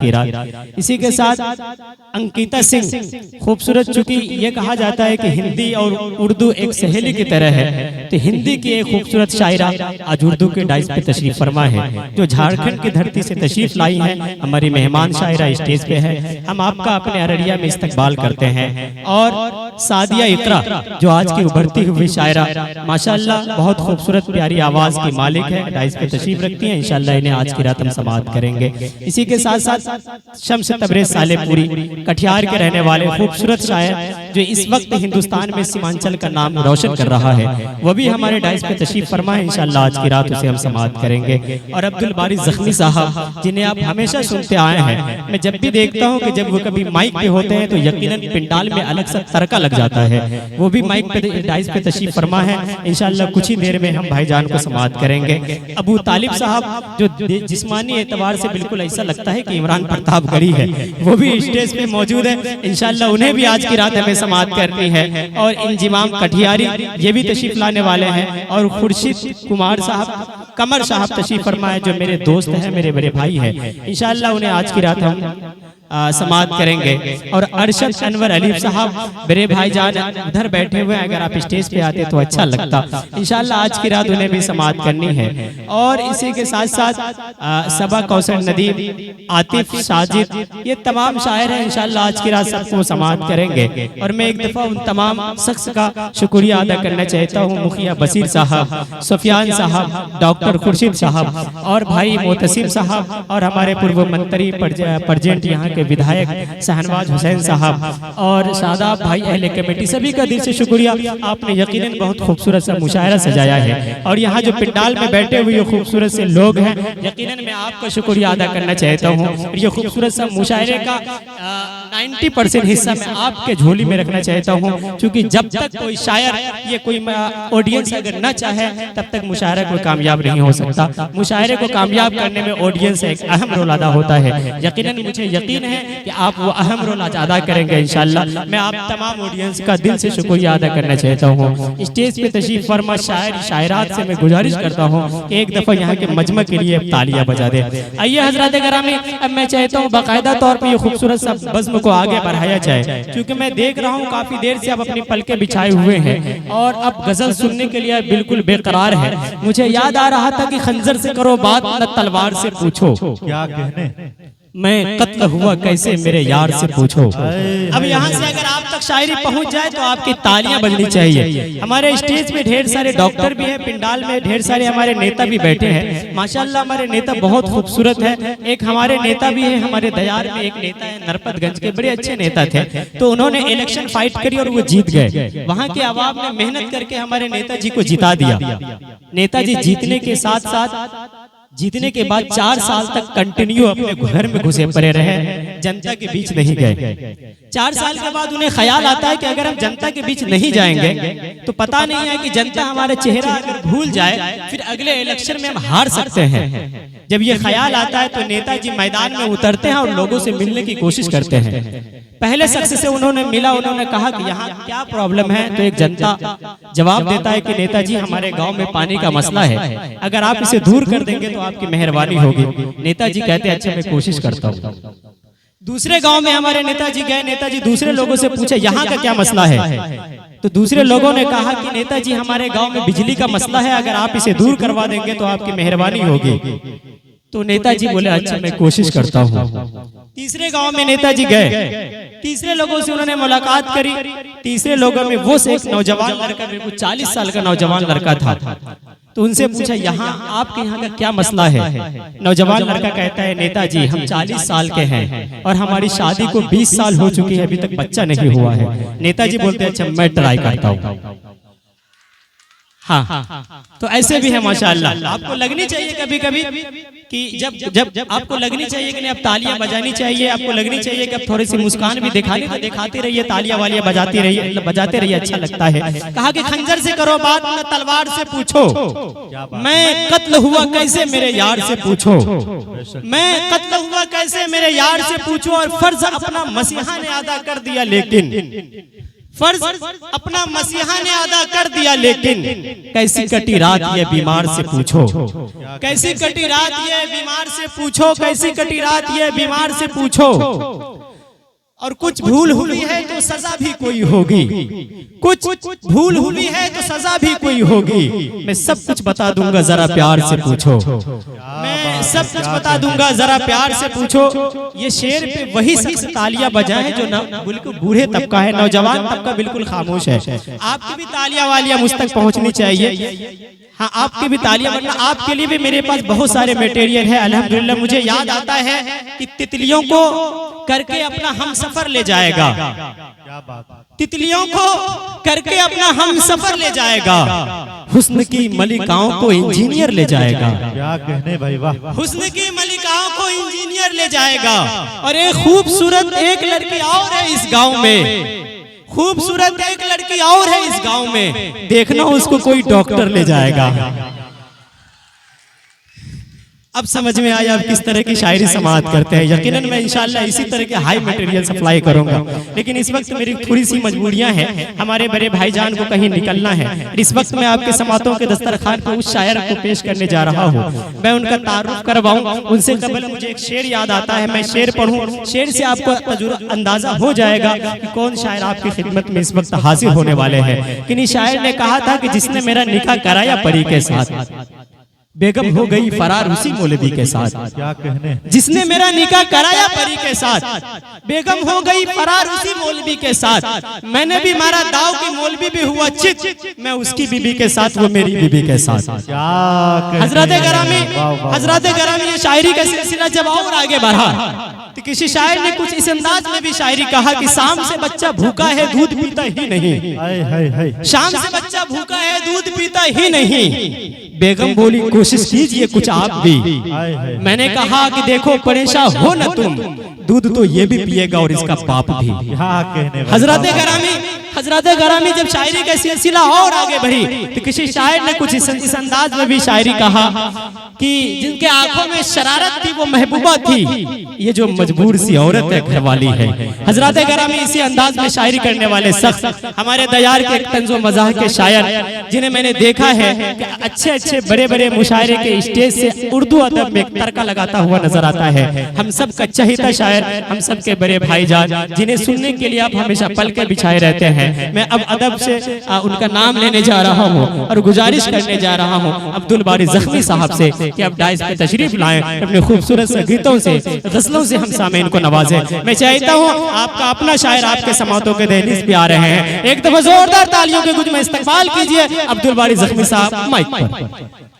इसी के साथ अंकिता सिंह खूबसूरत, चूंकि ये कहा जाता है कि हिंदी और उर्दू एक सहेली की तरह है, तो हिंदी की एक खूबसूरत शायरा आज उर्दू के डाइस पे तशरीफ फरमा है, जो झारखंड की धरती से तशरीफ लाई है। हमारी मेहमान शायरा स्टेज पे है, हम आपका अपने अररिया में इस्तकबाल करते हैं। और सादिया इकरा जो आज की उभरती हुई शायरा माशाअल्लाह बहुत खूबसूरत प्यारी आवाज की मालिक है, डाइस पे तशरीफ रखती है। इंशाअल्लाह इन्हें आज की रात हम समाअत करेंगे। इसी के साथ साथ शम्स तबरेज़ सालेपुरी कटिहार के रहने वाले खूबसूरत शायर, जो इस वक्त हिंदुस्तान में सीमांचल का नाम रोशन कर रहा है, वो भी हमारे डाइस पे तशरीफ फरमा है। इंशाअल्लाह आज की रात उसे हम समाअत करेंगे। और अब्दुल बारी ज़ख्मी साहब, जिन्हें आप हमेशा सुनते आए हैं, मैं जब भी देखता हूँ कि जब वो कभी माइक पे होते हैं तो यकीनन पिंडाल में अलग सा तड़का लग जाता है। वो भी माइक पे डाइस पे तशरीफ फरमा है। इंशाअल्लाह कुछ ही देर में हम भाईजान को समाअत करेंगे। अबू तालिब साहब, जो जिस्मानी एतबार से बिल्कुल ऐसा लगता है कि इमरान प्रतापगढ़ी है, वो भी स्टेज पे मौजूद है। इंशाअल्लाह उन्हें भी आज की रात हमें समाअत करनी है। और इंजिमाम कटिहारी ये भी तशरीफ लाने वाले हैं। और खुर्शीद कुमार साहब, कमर साहब तशरीफ फरमा है, जो मेरे दोस्त हैं, मेरे बड़े भाई हैं। इंशाअल्लाह उन्हें आज की रात हम समाअत करेंगे। और अरशद अनवर अली साहब मेरे भाईजान उधर बैठे हुए हैं, अगर आप स्टेज पे आते तो अच्छा लगता। इंशाअल्लाह आज की रात उन्हें भी समाअत करनी है। और इसी के साथ साथ सबा कौसर नदीम, आतिफ, साजिद, ये तमाम शायर हैं। इंशाअल्लाह आज की रात सबको समाअत करेंगे। और मैं एक दफ़ा उन तमाम शख्स का शुक्रिया अदा करना चाहता हूँ, मुखिया बसीर साहब, सुफियान साहब, डॉक्टर खुर्शीद साहब और भाई मोतसिम साहब, और हमारे पूर्व मंत्री प्रेजेंट यहाँ के विधायक शहनवाज हुसैन साहब और शादाब भाई, अहले कमेटी, सभी का दिल से शुक्रिया। आपने यकीनन बहुत खूबसूरत सा मुशायरा सजाया है। और यहाँ जो पिंडाल में बैठे हुए खूबसूरत से लोग हैं, यकीनन मैं आपका शुक्रिया अदा करना चाहता हूँ। ये खूबसूरत सा मुशायरे का 90% हिस्सा मैं आपके झोली में रखना चाहता हूँ, क्योंकि जब तक कोई शायर, ये कोई ऑडियंस अगर न चाहे, तब तक मुशायरा कोई कामयाब नहीं हो सकता। मुशायरे को कामयाब करने में ऑडियंस एक अहम रोल अदा होता है। यकीनन मुझे यकीन है कि आप वो अहम रोल अदा करेंगे इंशाअल्लाह। मैं आप तमाम ऑडियंस का दिल से शुक्रिया अदा करना चाहता हूँ। स्टेज पे तशरीफ फरमा शायर शायरात से मैं गुजारिश करता हूँ कि एक दफ़ा यहाँ के मजमा के लिए तालियां बजा दे। आइए हजरत करामी, अब मैं चाहता हूँ बाकायदा तौर पर ये खूबसूरत सा बज़्म को आगे बढ़ाया जाए, क्योंकि मैं देख रहा हूँ काफी देर से आप अपनी पलके बिछाए हुए हैं और अब गजल सुनने के लिए बिल्कुल बेकरार है। मुझे याद आ रहा था कि खंजर से करो बात न तलवार से पूछो, क्या कहने मैं कत्ल हुआ कैसे मेरे यार से पूछो। अब यहाँ से अगर आप तक शायरी पहुँच जाए तो आपकी तालियां बजनी चाहिए। हमारे स्टेज पे ढेर सारे डॉक्टर भी हैं, पिंडाल में ढेर सारे हमारे नेता भी बैठे हैं। माशाल्लाह हमारे नेता बहुत खूबसूरत है। एक हमारे नेता भी है, हमारे दयार में एक नेता है नरपतगंज के, बड़े अच्छे नेता थे। तो उन्होंने इलेक्शन फाइट करी और वो जीत गए। वहाँ के अवाम ने मेहनत करके हमारे नेताजी को जिता दिया। नेताजी जीतने के साथ साथ, जीतने के बाद 4 साल तक कंटिन्यू अपने घर में घुसे पड़े रहे, जनता के बीच नहीं गए। 4 साल के बाद उन्हें ख्याल आता है कि अगर हम जनता के बीच नहीं जाएंगे तो पता नहीं है कि जनता हमारा चेहरा अगर भूल जाए, फिर अगले इलेक्शन में हम हार सकते हैं। जब ये ख्याल आता है तो नेताजी मैदान में उतरते हैं और लोगों से मिलने की कोशिश करते हैं। पहले शख्स से उन्होंने मिला, उन्होंने कहा कि यहाँ क्या प्रॉब्लम है, तो एक जनता जवाब देता है कि नेताजी हमारे गांव में पानी का मसला है, अगर आप इसे दूर कर देंगे तो आपकी मेहरबानी होगी। नेताजी कहते हैं अच्छा मैं कोशिश करता हूँ। दूसरे गांव में हमारे नेताजी गए, नेताजी दूसरे लोगों से पूछे यहाँ का क्या मसला है, तो दूसरे लोगों ने कहा कि नेताजी हमारे गांव में बिजली का मसला है, अगर आप इसे दूर करवा देंगे तो आपकी मेहरबानी होगी। तो नेताजी बोले अच्छा मैं कोशिश करता हूँ। तीसरे गांव में नेताजी गए, तीसरे लोगों से उन्होंने मुलाकात करी। तीसरे लोगों में वो एक नौजवान लड़का, 40 साल का नौजवान लड़का था। तो उनसे पूछा यहाँ आपके यहाँ का क्या मसला है। नौजवान लड़का कहता है नेताजी हम 40 साल के हैं और हमारी शादी को 20 साल हो चुकी है, अभी तक बच्चा नहीं हुआ है। नेताजी बोलते हैं अच्छा मैं ट्राई करता हूँ। हाँ, तो ऐसे भी है माशाअल्लाह। आपको लगनी चाहिए कभी कभी कि जब आपको लगनी चाहिए कि नहीं, अब तालियां बजानी चाहिए, आपको लगनी चाहिए कि अब थोड़ी सी मुस्कान भी दिखानी, तो दिखाते रहिए, तालियां वालियां बजाते रहिए, अच्छा लगता है। कहा कि खंजर से करो बात न तलवार से पूछो, मैं कत्ल हुआ कैसे मेरे यार से पूछो, मैं कत्ल हुआ कैसे मेरे यार से पूछो, और फर्ज अपना मसीहा ने अदा कर दिया, लेकिन फर्ज अपना मसीहा ने अदा कर दिया, लेकिन कैसी कटी रात ये बीमार से पूछो, कैसी कटी रात ये बीमार से पूछो, कैसी कटी रात ये बीमार से पूछो। और कुछ भूल हुई है तो सजा भी कोई होगी, कुछ भूल हुई है तो सजा भी कोई होगी। मैं सब कुछ बता दूंगा जरा प्यार से पूछो, मैं सब कुछ बता दूंगा जरा प्यार से पूछो। ये शेर पे वही शख्स तालियां बजाए जो बिल्कुल बूढ़े तबका है, नौजवान तबका बिल्कुल खामोश है। आपकी भी तालियां वालियां मुझ तक पहुंचनी चाहिए। हाँ, आपकी भी तालियां, वरना आपके लिए भी मेरे पास बहुत सारे मटेरियल है अल्हम्दुलिल्लाह। मुझे याद आता है कि तितलियों को करके अपना हम सफर ले जाएगा, तितलियों को करके अपना हम सफर ले जाएगा, हुस्न की मलिकाओं को इंजीनियर ले जाएगा। क्या कहने भाई, वाह। हुस्न की मलिकाओं को इंजीनियर ले जाएगा। और एक खूबसूरत एक लड़की और है इस गांव में, खूबसूरत एक लड़की और है इस गांव में, देखना उसको कोई डॉक्टर ले जाएगा। अब समझ में आया आप किस तरह की शायरी समाअत करते हैं। यकीनन मैं इंशाल्लाह इसी तरह के हाई मटेरियल सप्लाई करूंगा, लेकिन इस वक्त मेरी थोड़ी सी मजबूरियां हैं। हमारे बड़े भाईजान को कहीं निकलना है। इस वक्त मैं आपके समातों के दस्तरखान पर उस शायर को पेश करने जा रहा हूँ। मैं उनका तारुफ करवाऊं, उनसे कबल मुझे एक शेर याद आता है, मैं शेर पढ़ूं। शेर से आपको अंदाजा हो जाएगा कि कौन शायर आपकी खिदमत में इस वक्त हाजिर होने वाले हैं। किन्हीं शायर ने कहा था कि जिसने मेरा निकाह कराया परी के साथ, बेगम हो गई फरार उसी मौलवी के साथ। क्या कहने, जिसने मेरा निकाह कराया परी के साथ, बेगम हो गई फरार उसी मौलवी के साथ। मैंने भी मारा दाव की मौलवी भी हुआ चित, मैं उसकी बीबी के साथ, वो मेरी बीबी के साथ। हजरत गरामी ये शायरी का सिलसिला जब और आगे बढ़ा तो किसी शायर ने कुछ इस अंदाज में भी शायरी कहा कि शाम से बच्चा भूखा है दूध पीता ही नहीं, शाम से बच्चा भूखा है दूध पीता ही नहीं। बेगम बोली कोशिश कीजिए कुछ आप भी। मैंने कहा कि देखो परेशान हो न तुम, दूध तो ये भी पिएगा और इसका बाप भी। हजरत गरामी जब शायरी का सिलसिला और आगे बढ़ी तो किसी शायर ने कुछ इस अंदाज में भी शायरी कहा कि जिनके आंखों में शरारत थी वो महबूबा थी, ये जो मजबूर सी औरत है घरवाली है। हजरत गरामी इसी अंदाज में शायरी करने वाले शख्स हमारे दयार के तंज़ो मज़ाह के शायर, जिन्हें मैंने देखा है कि अच्छे अच्छे बड़े बड़े मुशायरे के स्टेज से उर्दू अदब में तड़का लगाता हुआ नजर आता है। हम सब का चहीता शायर, हम सब के बड़े भाईजान, जिन्हें सुनने के लिए आप हमेशा पल के बिछाए रहते हैं। मैं अब अदब से उनका नाम लेने जा रहा हूँ और गुजारिश करने जा रहा हूँ अब्दुल बारी ज़ख्मी साहब से कि अब डाइस पे तशरीफ लाएं, अपने खूबसूरत से गीतों से गज़लों से हम सामीन को नवाजें। मैं चाहता हूँ आपका अपना शायर आपके समातों के दहलीज पे आ रहे हैं, एक दफा जोरदार तालियों के गुंज में इस्तकबाल कीजिए अब्दुल बारी ज़ख्मी साहब माइक पर।